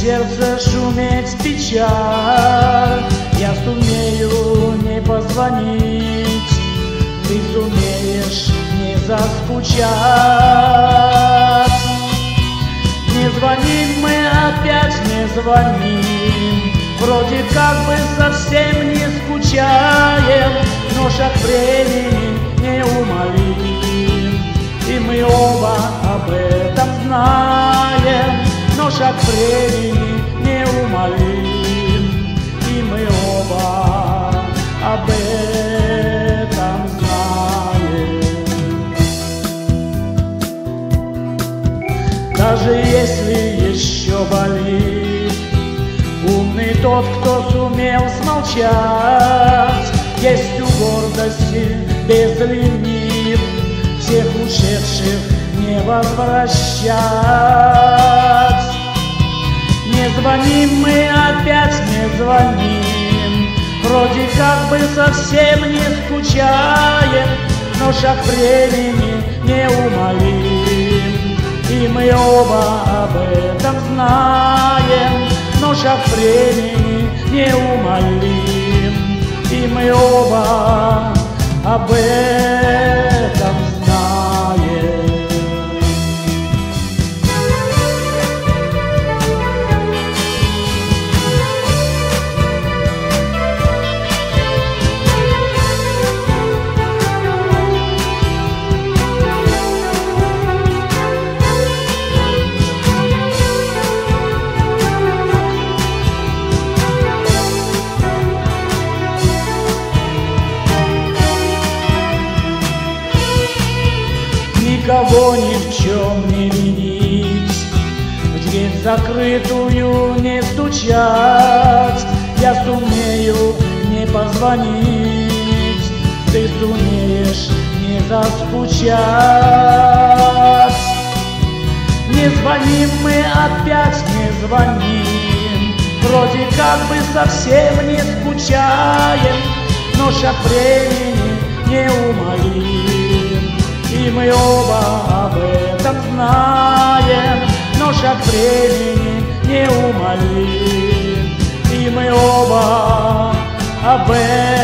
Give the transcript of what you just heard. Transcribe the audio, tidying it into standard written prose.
сердце шуметь печаль, я сумею не позвонить, ты сумеешь не заскучать. Не звоним мы опять, не звоним, вроде как бы совсем не скучаем, но шаг времени неумолим, и мы оба об этом знаем. Но шаг времени неумолим, и мы оба об этом знаем. Даже если еще болит, умный тот, кто сумел смолчать. Есть у гордости безлимит, всех ушедших не возвращать. Не звоним мы опять, не звоним, вроде как бы совсем не скучаем, но шаг времени неумолим, и мы оба об этом знаем. Но шаг времени неумолим, и мы оба об этом знаем. Никого ни в чем не винить, в дверь закрытую не стучать. Я сумею не позвонить, ты сумеешь не заскучать. Не звоним мы опять, не звоним, вроде как бы совсем не скучаем, но шаг времени неумолим, и мы оба об этом знаем. Но шаг времени неумолим, и мы оба об этом